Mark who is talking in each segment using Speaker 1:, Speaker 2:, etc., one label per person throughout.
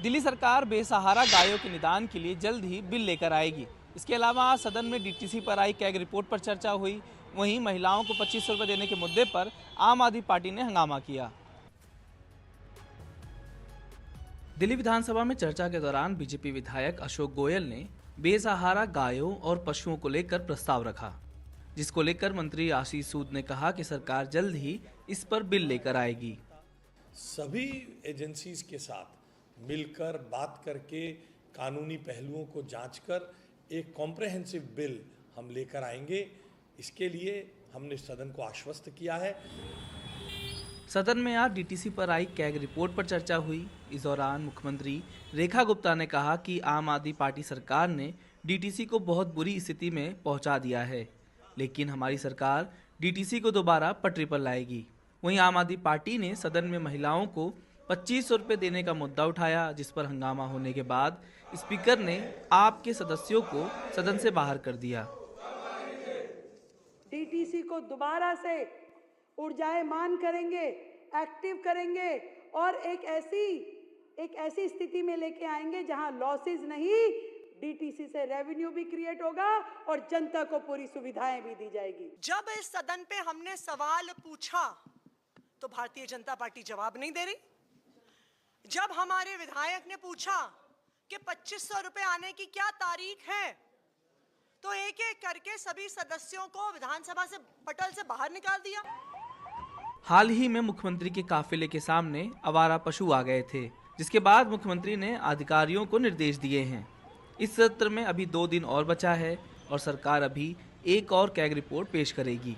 Speaker 1: दिल्ली सरकार बेसहारा गायों के निदान के लिए जल्द ही बिल लेकर आएगी। इसके अलावा आज सदन में डीटीसी पर आई कैग रिपोर्ट पर चर्चा हुई। वहीं महिलाओं को 2500 रुपये देने के मुद्दे पर आम आदमी पार्टी ने हंगामा किया। दिल्ली विधानसभा में चर्चा के दौरान बीजेपी विधायक अशोक गोयल ने बेसहारा गायों और पशुओं को लेकर प्रस्ताव रखा, जिसको लेकर मंत्री आशीष सूद ने कहा कि सरकार जल्द ही इस पर बिल लेकर आएगी।
Speaker 2: सभी एजेंसीज के साथ मिलकर बात करके कानूनी पहलुओं को जांचकर एक कॉम्प्रहेंसिव बिल हम लेकर आएंगे। इसके लिए हमने सदन को आश्वस्त किया है।
Speaker 1: सदन में आज डीटीसी पर आई कैग रिपोर्ट पर चर्चा हुई। इस दौरान मुख्यमंत्री रेखा गुप्ता ने कहा कि आम आदमी पार्टी सरकार ने डीटीसी को बहुत बुरी स्थिति में पहुंचा दिया है, लेकिन हमारी सरकार डीटीसी को दोबारा पटरी पर लाएगी। वहीं आम आदमी पार्टी ने सदन में महिलाओं को 2500 रुपये देने का मुद्दा उठाया, जिस पर हंगामा होने के बाद स्पीकर ने आप के सदस्यों को सदन से बाहर कर दिया।
Speaker 3: डीटीसी को दोबारा से ऊर्जायमान करेंगे, एक्टिव करेंगे और एक ऐसी स्थिति में लेके आएंगे जहां लॉसेस नहीं, डीटीसी से रेवेन्यू भी क्रिएट होगा और जनता को पूरी सुविधाएं भी दी जाएगी।
Speaker 4: जब इस सदन पे हमने सवाल पूछा तो भारतीय जनता पार्टी जवाब नहीं दे रही। जब हमारे विधायक ने पूछा कि 2500 रुपए आने की क्या तारीख है, तो एक एक करके सभी सदस्यों को विधानसभा से पटल से बाहर निकाल दिया।
Speaker 1: हाल ही में मुख्यमंत्री के काफिले के सामने आवारा पशु आ गए थे, जिसके बाद मुख्यमंत्री ने अधिकारियों को निर्देश दिए हैं। इस सत्र में अभी 2 दिन और बचा है और सरकार अभी एक और कैग रिपोर्ट पेश करेगी।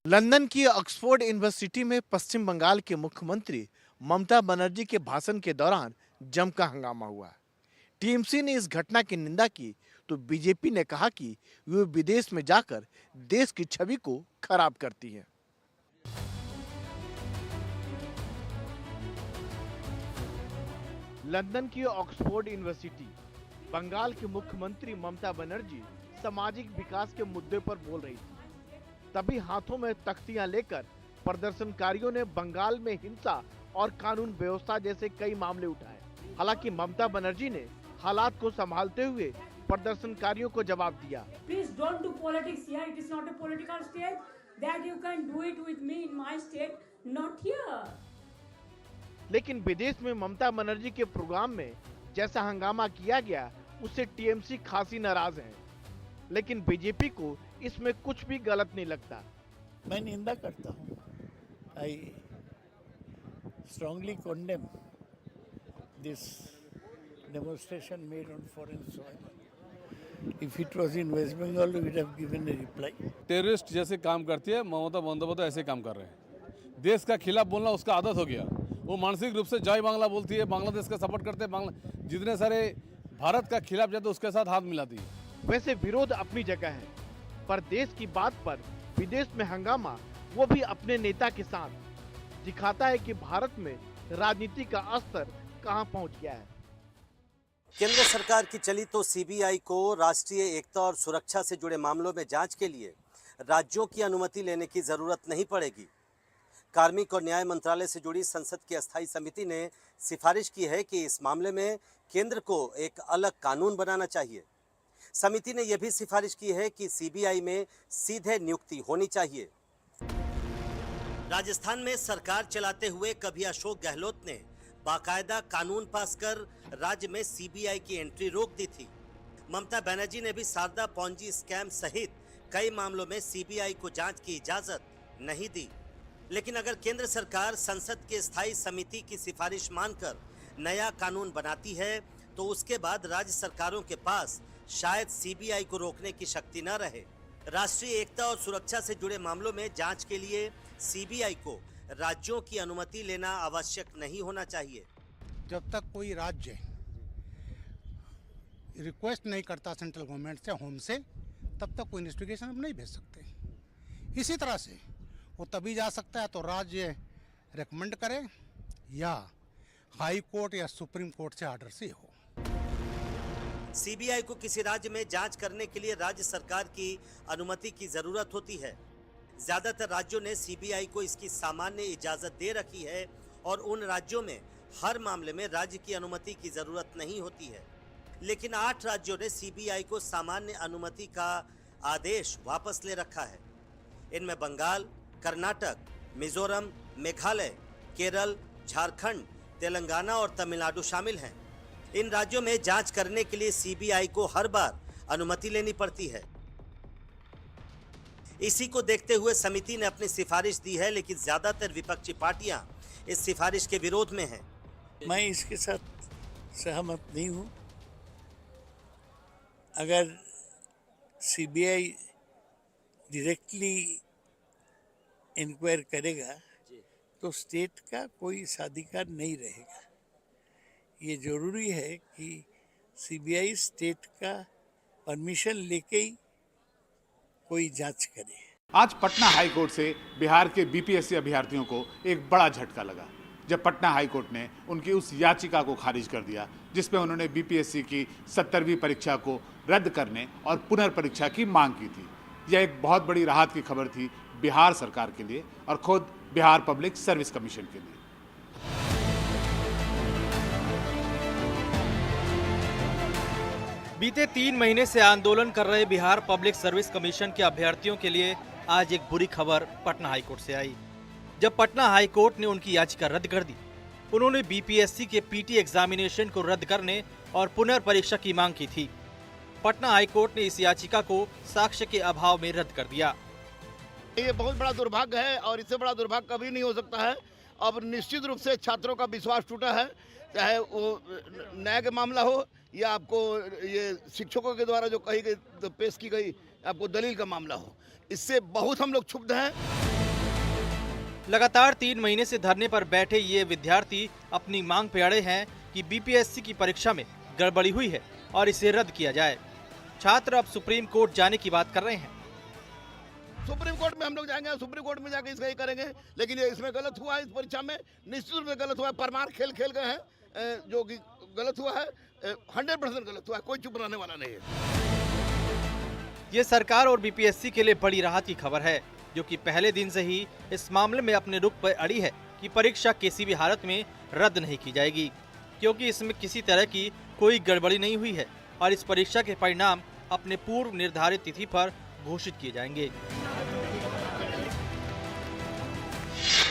Speaker 5: लंदन की ऑक्सफोर्ड यूनिवर्सिटी में पश्चिम बंगाल के मुख्यमंत्री ममता बनर्जी के भाषण के दौरान जमकर हंगामा हुआ। टीएमसी ने इस घटना की निंदा की तो बीजेपी ने कहा कि वे विदेश में जाकर देश की छवि को खराब करती है। लंदन की ऑक्सफोर्ड यूनिवर्सिटी बंगाल के मुख्यमंत्री ममता बनर्जी सामाजिक विकास के मुद्दे पर बोल रही थी, तभी हाथों में तख्तियां लेकर प्रदर्शनकारियों ने बंगाल में हिंसा और कानून व्यवस्था जैसे कई मामले उठाए। हालांकि ममता बनर्जी ने हालात को संभालते हुए प्रदर्शनकारियों को जवाब दिया।
Speaker 6: Please don't do politics here. It is not a political state. That you can do it with me in my state, not here.
Speaker 5: लेकिन विदेश में ममता बनर्जी के प्रोग्राम में जैसा हंगामा किया गया उससे टीएमसी खासी नाराज है, लेकिन बीजेपी को इसमें कुछ भी गलत नहीं लगता।
Speaker 7: मैं निंदा करता हूँ। I strongly condemn this demonstration made on foreign soil. If it was in West Bengal, we would have given a reply.
Speaker 8: Terrorist जैसे काम करती है ममता बंदोबस्त, ऐसे काम कर रहे हैं। देश का खिलाफ बोलना उसका आदत हो गया। वो मानसिक रूप से जय बांग्ला बोलती है, बांग्लादेश का सपोर्ट करते हैं, जितने सारे भारत का खिलाफ जाते उसके साथ हाथ मिलाती है।
Speaker 5: वैसे विरोध अपनी जगह है, पर देश की बात पर विदेश में हंगामा, वो भी अपने नेता के साथ, दिखाता है कि भारत में राजनीति का स्तर कहां पहुंच गया है।
Speaker 9: केंद्र सरकार की चली तो सीबीआई को राष्ट्रीय एकता और सुरक्षा से जुड़े मामलों में जांच के लिए राज्यों की अनुमति लेने की जरूरत नहीं पड़ेगी। कार्मिक और न्याय मंत्रालय से जुड़ी संसद की अस्थायी समिति ने सिफारिश की है कि इस मामले में केंद्र को एक अलग कानून बनाना चाहिए। समिति ने यह भी सिफारिश की है कि सीबीआई में सीधे नियुक्ति होनी चाहिए। राजस्थान में सरकार चलाते हुए कभी अशोक गहलोत ने बाकायदा कानून पास कर राज्य में सीबीआई की एंट्री रोक दी थी। ममता बनर्जी ने भी शारदा पॉन्जी स्कैम सहित कई मामलों में सीबीआई को जांच की इजाजत नहीं दी। लेकिन अगर केंद्र सरकार संसद की स्थायी समिति की सिफारिश मानकर नया कानून बनाती है तो उसके बाद राज्य सरकारों के पास शायद सीबीआई को रोकने की शक्ति न रहे। राष्ट्रीय एकता और सुरक्षा से जुड़े मामलों में जांच के लिए सीबीआई को राज्यों की अनुमति लेना आवश्यक नहीं होना चाहिए।
Speaker 10: जब तक कोई राज्य रिक्वेस्ट नहीं करता सेंट्रल गवर्नमेंट से, होम से, तब तक कोई इन्वेस्टिगेशन हम नहीं भेज सकते। इसी तरह से वो तभी जा सकता है तो राज्य रेकमेंड करे या हाई कोर्ट या सुप्रीम कोर्ट से आर्डर से हो।
Speaker 9: सीबीआई को किसी राज्य में जांच करने के लिए राज्य सरकार की अनुमति की जरूरत होती है। ज्यादातर राज्यों ने सीबीआई को इसकी सामान्य इजाजत दे रखी है और उन राज्यों में हर मामले में राज्य की अनुमति की जरूरत नहीं होती है, लेकिन 8 राज्यों ने सीबीआई को सामान्य अनुमति का आदेश वापस ले रखा है। इनमें बंगाल, कर्नाटक, मिजोरम, मेघालय, केरल, झारखंड, तेलंगाना और तमिलनाडु शामिल हैं। इन राज्यों में जांच करने के लिए सीबीआई को हर बार अनुमति लेनी पड़ती है। इसी को देखते हुए समिति ने अपनी सिफारिश दी है, लेकिन ज्यादातर विपक्षी पार्टियां इस सिफारिश के विरोध में हैं।
Speaker 7: मैं इसके साथ सहमत नहीं हूँ। अगर सीबीआई डायरेक्टली इंक्वायर करेगा तो स्टेट का कोई साधिकार नहीं रहेगा। ये जरूरी है कि सीबीआई स्टेट का परमिशन लेके ही कोई जांच करे।
Speaker 11: आज पटना हाई कोर्ट से बिहार के बीपीएससी अभ्यर्थियों को एक बड़ा झटका लगा जब पटना हाई कोर्ट ने उनकी उस याचिका को खारिज कर दिया जिसमें उन्होंने बीपीएससी की 70वीं परीक्षा को रद्द करने और पुनर्परीक्षा की मांग की थी। यह एक बहुत बड़ी राहत की खबर थी बिहार सरकार के लिए और खुद बिहार पब्लिक सर्विस कमीशन के लिए।
Speaker 12: बीते 3 महीने से आंदोलन कर रहे बिहार पब्लिक सर्विस कमीशन के अभ्यर्थियों के लिए आज एक बुरी खबर पटना हाईकोर्ट से आई। जब पटना हाईकोर्ट ने उनकी याचिका रद्द कर दी, उन्होंने बीपीएससी के पीटी एग्जामिनेशन को रद्द करने और पुनर्परीक्षा की मांग की थी। पटना हाईकोर्ट ने इस याचिका को साक्ष्य के अभाव में रद्द कर दिया।
Speaker 5: ये बहुत बड़ा दुर्भाग्य है और इससे बड़ा दुर्भाग्य कभी नहीं हो सकता है। अब निश्चित रूप से छात्रों का विश्वास टूटा है, चाहे वो न्याय का मामला हो या आपको ये शिक्षकों के द्वारा जो कही गई तो पेश की गई आपको दलील का मामला हो। इससे बहुत हम लोग क्षुब्ध हैं।
Speaker 12: लगातार 3 महीने से धरने पर बैठे ये विद्यार्थी अपनी मांग पे अड़े हैं कि बीपीएससी की परीक्षा में गड़बड़ी हुई है और इसे रद्द किया जाए। छात्र अब सुप्रीम कोर्ट जाने की बात कर रहे हैं।
Speaker 5: सुप्रीम कोर्ट में हम लोग जाएंगे, सुप्रीम कोर्ट में जाके इसका ही करेंगे, लेकिन ये इसमें गलत हुआ है। इस परीक्षा में निश्चित रूप से गलत हुआ है। परमार खेल गए हैं, जो कि गलत हुआ है, 100% गलत हुआ है। कोई चुप रहने वाला नहीं है।
Speaker 12: ये सरकार और बीपीएससी के लिए बड़ी राहत की खबर है, जो कि पहले दिन से ही इस मामले में अपने रुख पर अड़ी है कि परीक्षा किसी भी हालत में रद्द नहीं की जाएगी, क्योंकि इसमें किसी तरह की कोई गड़बड़ी नहीं हुई है और इस परीक्षा के परिणाम अपने पूर्व निर्धारित तिथि पर घोषित किए जाएंगे।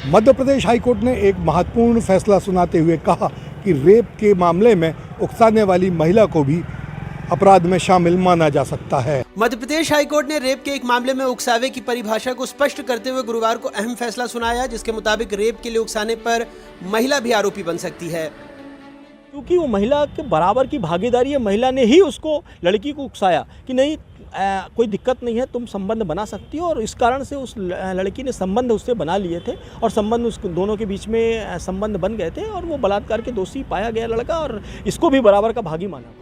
Speaker 13: मध्य प्रदेश हाईकोर्ट ने एक महत्वपूर्ण फैसला सुनाते हुए कहा कि रेप के मामले में उकसाने वाली महिला को भी अपराध में शामिल माना जा सकता है।
Speaker 14: मध्य प्रदेश हाईकोर्ट ने रेप के एक मामले में उकसावे की परिभाषा को स्पष्ट करते हुए गुरुवार को अहम फैसला सुनाया, जिसके मुताबिक रेप के लिए उकसाने पर महिला भी आरोपी बन सकती है।
Speaker 15: क्योंकि वो महिला के बराबर की भागीदारी है, महिला ने ही उसको लड़की को उकसाया कि नहीं कोई दिक्कत नहीं है, तुम संबंध बना सकती हो, और इस कारण से उस लड़की ने संबंध उससे बना लिए थे और संबंध उस दोनों के बीच में संबंध बन गए थे और वो बलात्कार के दोषी पाया गया लड़का और इसको भी बराबर का भागी माना।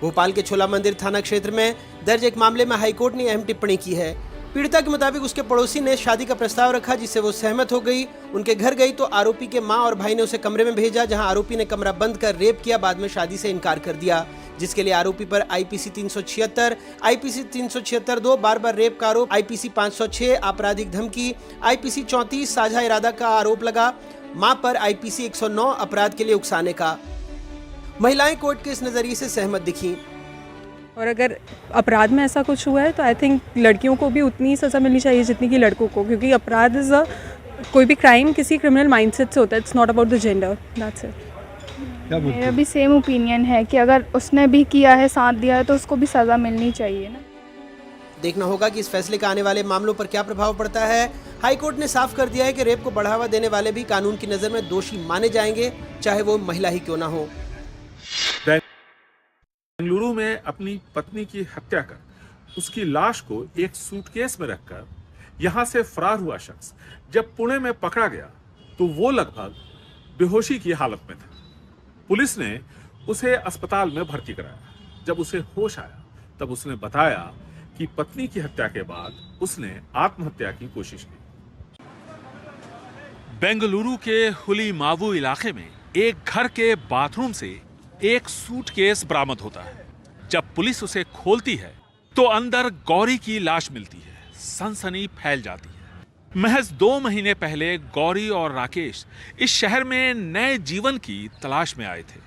Speaker 14: भोपाल के छोला मंदिर थाना क्षेत्र में दर्ज एक मामले में हाईकोर्ट ने अहम टिप्पणी की है। पीड़िता के मुताबिक उसके पड़ोसी ने शादी का प्रस्ताव रखा, जिससे वो सहमत हो गई। उनके घर गई तो आरोपी के मां और भाई ने उसे कमरे में भेजा, जहां आरोपी ने कमरा बंद कर रेप किया। बाद में शादी से इनकार कर दिया, जिसके लिए आरोपी पर आईपीसी 376, आईपीसी 376(2) बार-बार रेप का आरोप, आईपीसी 506 आपराधिक धमकी, आईपीसी 34 साझा इरादा का आरोप लगा। मां पर आईपीसी 109 अपराध के लिए उकसाने का। महिलाएं कोर्ट के इस नजरिए से सहमत दिखी।
Speaker 16: और अगर अपराध में ऐसा कुछ हुआ है तो आई थिंक लड़कियों को भी उतनी ही सज़ा मिलनी चाहिए जितनी कि लड़कों को, क्योंकि अपराध इज कोई भी क्राइम किसी क्रिमिनल माइंडसेट से होता है। It's not about the gender, that's it.
Speaker 17: मेरा भी सेम ओपिनियन है कि अगर उसने भी किया है, साथ दिया है, तो उसको भी सज़ा मिलनी चाहिए ना।
Speaker 14: देखना होगा कि इस फैसले का आने वाले मामलों पर क्या प्रभाव पड़ता है। हाईकोर्ट ने साफ कर दिया है कि रेप को बढ़ावा देने वाले भी कानून की नज़र में दोषी माने जाएंगे, चाहे वो महिला ही क्यों ना हो।
Speaker 18: बेंगलुरु में अपनी पत्नी की हत्या कर उसकी लाश को एक सूटकेस में रखकर यहां से फरार हुआ शख्स जब पुणे में पकड़ा गया तो वो लगभग बेहोशी की हालत में था। पुलिस ने उसे अस्पताल में भर्ती कराया। जब उसे होश आया तब उसने बताया कि पत्नी की हत्या के बाद उसने आत्महत्या की कोशिश की। बेंगलुरु के हुली मावू इलाके में एक घर के बाथरूम से एक सूटकेस बरामद होता है। जब पुलिस उसे खोलती है तो अंदर गौरी की लाश मिलती है। सनसनी फैल जाती है। महज 2 महीने पहले गौरी और राकेश इस शहर में नए जीवन की तलाश में आए थे।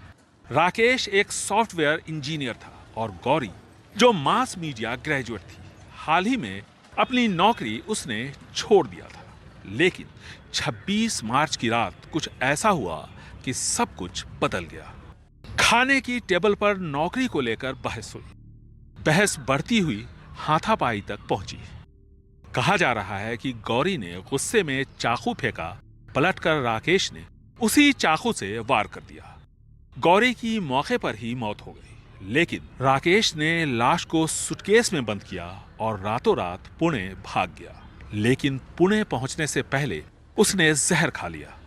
Speaker 18: राकेश एक सॉफ्टवेयर इंजीनियर था और गौरी जो मास मीडिया ग्रेजुएट थी। हाल ही में अपनी नौकरी उसने छोड़ दिया था, लेकिन 26 मार्च की रात कुछ ऐसा हुआ कि सब कुछ बदल गया। खाने की टेबल पर नौकरी को लेकर बहस हुई। बहस बढ़ती हुई हाथापाई तक पहुंची। कहा जा रहा है कि गौरी ने गुस्से में चाकू फेंका, पलटकर राकेश ने उसी चाकू से वार कर दिया। गौरी की मौके पर ही मौत हो गई, लेकिन राकेश ने लाश को सूटकेस में बंद किया और रातों रात पुणे भाग गया। लेकिन पुणे पहुंचने से पहले उसने जहर खा लिया।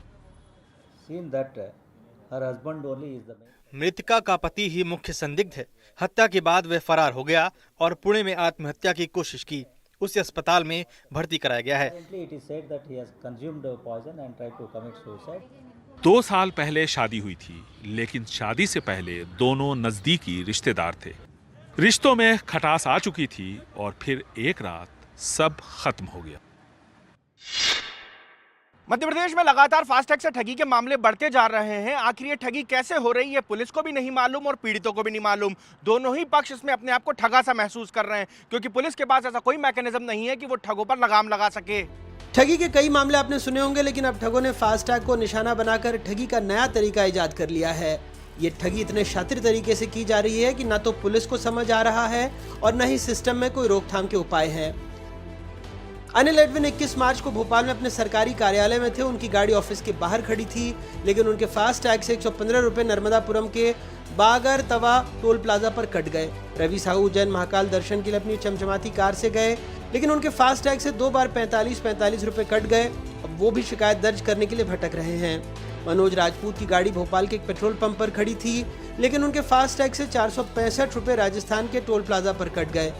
Speaker 12: मृतका का पति ही मुख्य संदिग्ध है। हत्या के बाद वह फरार हो गया और पुणे में आत्महत्या की कोशिश की। उसे अस्पताल में भर्ती कराया गया है।
Speaker 18: 2 साल पहले शादी हुई थी, लेकिन शादी से पहले दोनों नजदीकी रिश्तेदार थे। रिश्तों में खटास आ चुकी थी और फिर एक रात सब खत्म हो गया।
Speaker 5: मध्य प्रदेश में लगातार फास्टैग से ठगी के मामले बढ़ते जा रहे हैं। आखिर ये ठगी कैसे हो रही है, पुलिस को भी नहीं मालूम और पीड़ितों को भी नहीं मालूम। दोनों ही पक्ष इसमें अपने आप को ठगा सा महसूस कर रहे हैं, क्योंकि पुलिस के पास ऐसा कोई मैकेनिज्म नहीं है कि वो ठगों पर लगाम लगा सके।
Speaker 14: ठगी के कई मामले आपने सुने होंगे, लेकिन अब ठगों ने फास्टैग को निशाना बनाकर ठगी का नया तरीका इजाद कर लिया है। ये ठगी इतने शातिर तरीके से की जा रही है कि ना तो पुलिस को समझ आ रहा है और न ही सिस्टम में कोई रोकथाम के उपाय हैं। अनिल एडविन 21 मार्च को भोपाल में अपने सरकारी कार्यालय में थे। उनकी गाड़ी ऑफिस के बाहर खड़ी थी, लेकिन उनके फास्टैग से 115 रुपए नर्मदापुरम के बागर तवा टोल प्लाजा पर कट गए। रवि साहू उज्जैन महाकाल दर्शन के लिए अपनी चमचमाती कार से गए, लेकिन उनके फास्टैग से 2 बार 45 रुपए कट गए। अब वो भी शिकायत दर्ज करने के लिए भटक रहे हैं। मनोज राजपूत की गाड़ी भोपाल के एक पेट्रोल पंप पर खड़ी थी, लेकिन उनके फास्टैग से 465 रुपए राजस्थान के टोल प्लाजा पर कट गए।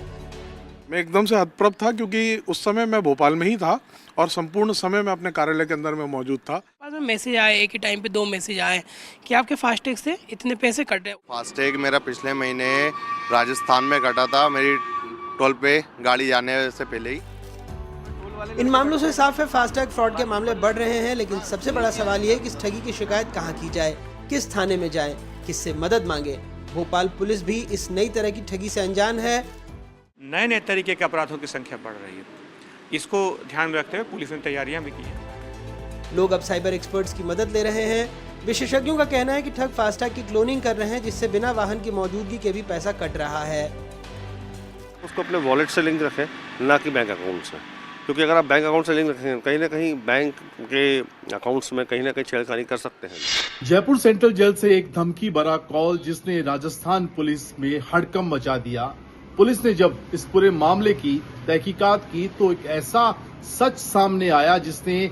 Speaker 19: मैं एकदम से हतप्रभ था, क्योंकि उस समय मैं भोपाल में ही था और संपूर्ण समय मैं अपने कार्यालय के अंदर में मौजूद था।
Speaker 20: बाद में मैसेज आए, एक ही टाइम पे 2 मैसेज आए कि आपके फास्टैग से इतने पैसे कट रहे।
Speaker 21: फास्टैग मेरा पिछले महीने राजस्थान में कटा था, मेरी टोल पे गाड़ी जाने से पहले ही।
Speaker 14: इन मामलों से साफ है फास्टैग फ्रॉड के मामले बढ़ रहे हैं, लेकिन सबसे बड़ा सवाल ये है कि इस ठगी की शिकायत कहाँ की जाए, किस थाने में जाए, किससे मदद मांगे। भोपाल पुलिस भी इस नई तरह की ठगी से अनजान है।
Speaker 22: नए नए तरीके के अपराधों की संख्या बढ़ रही है, इसको ध्यान में रखते हुए पुलिस ने तैयारियां भी की हैं।
Speaker 14: लोग अब साइबर एक्सपर्ट्स की मदद ले रहे हैं। विशेषज्ञों का कहना है कि ठग फास्टैग की क्लोनिंग कर रहे हैं, जिससे बिना वाहन की मौजूदगी के भी पैसा कट रहा है।
Speaker 23: उसको अपने वॉलेट से लिंक रखें, ना कि बैंक अकाउंट से, क्योंकि अगर आप बैंक अकाउंट से लिंक रखें, कहीं ना कहीं बैंक के अकाउंट्स में कहीं ना कहीं छेड़खानी कर सकते हैं।
Speaker 24: जयपुर सेंट्रल जेल से एक धमकी भरा कॉल, जिसने राजस्थान पुलिस में हड़कंप मचा दिया। पुलिस ने जब इस पूरे मामले की तहकीकात की तो एक ऐसा सच सामने आया जिसने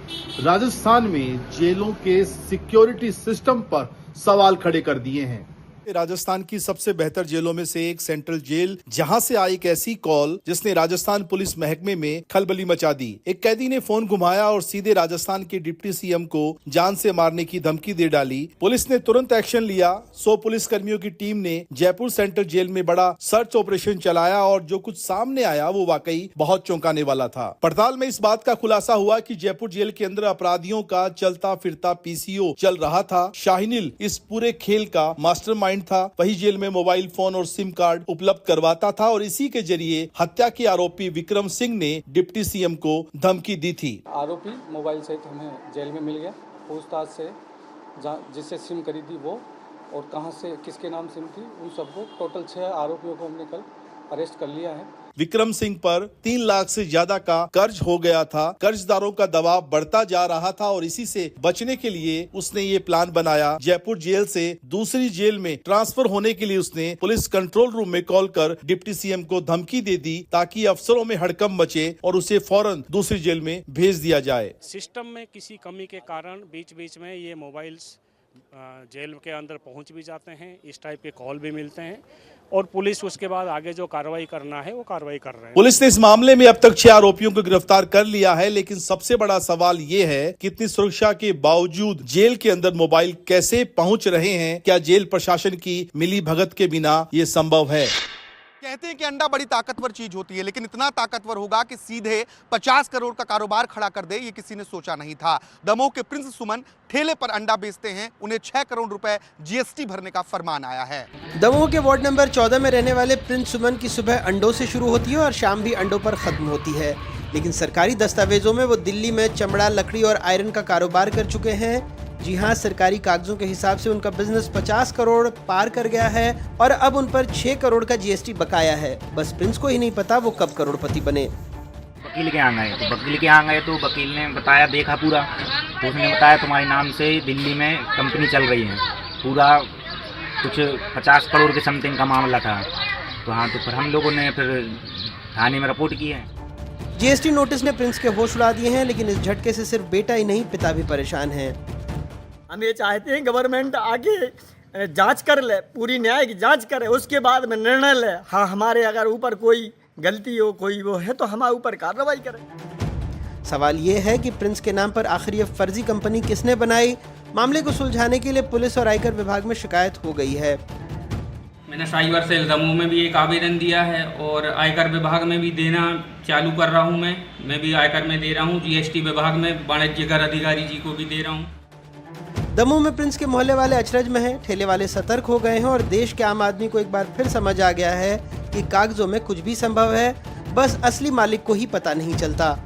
Speaker 24: राजस्थान में जेलों के सिक्योरिटी सिस्टम पर सवाल खड़े कर दिए हैं।
Speaker 25: राजस्थान की सबसे बेहतर जेलों में से एक सेंट्रल जेल, जहां से आई एक ऐसी कॉल जिसने राजस्थान पुलिस महकमे में खलबली मचा दी। एक कैदी ने फोन घुमाया और सीधे राजस्थान के डिप्टी सीएम को जान से मारने की धमकी दे डाली। पुलिस ने तुरंत एक्शन लिया। 100 पुलिस कर्मियों की टीम ने जयपुर सेंट्रल जेल में बड़ा सर्च ऑपरेशन चलाया और जो कुछ सामने आया वो वाकई बहुत चौंकाने वाला था। पड़ताल में इस बात का खुलासा हुआ कि जयपुर जेल के अंदर अपराधियों का चलता फिरता पीसीओ चल रहा था। शाहिनिल इस पूरे खेल का मास्टरमाइंड था। वही जेल में मोबाइल फोन और सिम कार्ड उपलब्ध करवाता था और इसी के जरिए हत्या के आरोपी विक्रम सिंह ने डिप्टी सीएम को धमकी दी थी।
Speaker 26: आरोपी मोबाइल सहित हमें जेल में मिल गया। पूछताछ से जिससे सिम खरीदी वो और कहां से किसके नाम सिम थी, उन सबको टोटल 6 आरोपियों को हमने कल अरेस्ट कर लिया है।
Speaker 25: विक्रम सिंह पर 3 लाख से ज्यादा का कर्ज हो गया था। कर्जदारों का दबाव बढ़ता जा रहा था और इसी से बचने के लिए उसने ये प्लान बनाया। जयपुर जेल से दूसरी जेल में ट्रांसफर होने के लिए उसने पुलिस कंट्रोल रूम में कॉल कर डिप्टी सीएम को धमकी दे दी ताकि अफसरों में हड़कंप मचे और उसे फौरन दूसरी जेल में भेज दिया जाए।
Speaker 27: सिस्टम में किसी कमी के कारण बीच बीच में ये मोबाइल्स जेल के अंदर पहुंच भी जाते हैं, इस टाइप के कॉल भी मिलते हैं और पुलिस उसके बाद आगे जो कार्रवाई करना है वो कार्रवाई कर रहे हैं।
Speaker 25: पुलिस ने इस मामले में अब तक 6 आरोपियों को गिरफ्तार कर लिया है, लेकिन सबसे बड़ा सवाल ये है कि इतनी सुरक्षा के बावजूद जेल के अंदर मोबाइल कैसे पहुंच रहे हैं? क्या जेल प्रशासन की मिली भगत के बिना ये संभव है?
Speaker 1: कहते हैं कि अंडा बड़ी ताकतवर चीज होती है, लेकिन इतना ताकतवर होगा कि सीधे 50 करोड़ का कारोबार खड़ा कर दे, ये किसी ने सोचा नहीं था। दमोह के प्रिंस सुमन ठेले पर अंडा बेचते हैं, उन्हें 6 करोड़ रुपए जीएसटी भरने का फरमान आया है।
Speaker 14: दमोह के वार्ड नंबर 14 में रहने वाले प्रिंस सुमन की सुबह अंडों से शुरू होती है और शाम भी अंडों पर खत्म होती है, लेकिन सरकारी दस्तावेजों में वो दिल्ली में चमड़ा, लकड़ी और आयरन का कारोबार कर चुके हैं। जी हाँ, सरकारी कागजों के हिसाब से उनका बिजनेस 50 करोड़ पार कर गया है और अब उन पर 6 करोड़ का जीएसटी बकाया है। बस प्रिंस को ही नहीं पता वो कब करोड़पति बने।
Speaker 2: वकील के यहाँ गए तो वकील ने बताया, देखा पूरा, तो उसने बताया तुम्हारे नाम से दिल्ली में कंपनी चल रही है, पूरा कुछ 50 करोड़ के समथिंग का मामला था। तो हाँ, तो फिर हम लोगों ने फिर थाने में रिपोर्ट की है।
Speaker 14: जीएसटी नोटिस ने प्रिंस के होश उड़ा दिए हैं, लेकिन इस झटके से सिर्फ बेटा ही नहीं, पिता भी परेशान है।
Speaker 3: हम ये चाहते हैं गवर्नमेंट आगे जांच कर ले, पूरी न्याय की जांच करे, उसके बाद में निर्णय ले। हाँ, हमारे अगर ऊपर कोई गलती हो, कोई वो है, तो हमारे ऊपर कार्रवाई करे।
Speaker 14: सवाल ये है कि प्रिंस के नाम पर आखिर ये फर्जी कंपनी किसने बनाई? मामले को सुलझाने के लिए पुलिस और आयकर विभाग में शिकायत हो गई है।
Speaker 4: मैंने साइबर सेल दमोह में भी एक आवेदन दिया है और आयकर विभाग में भी देना चालू कर रहा हूँ। मैं भी आयकर में दे रहा हूँ, जीएसटी विभाग में वाणिज्य कर अधिकारी जी को भी दे रहा हूँ।
Speaker 14: दमोह में प्रिंस के मोहल्ले वाले अचरज में हैं, ठेले वाले सतर्क हो गए हैं और देश के आम आदमी को एक बार फिर समझ आ गया है कि कागजों में कुछ भी संभव है, बस असली मालिक को ही पता नहीं चलता।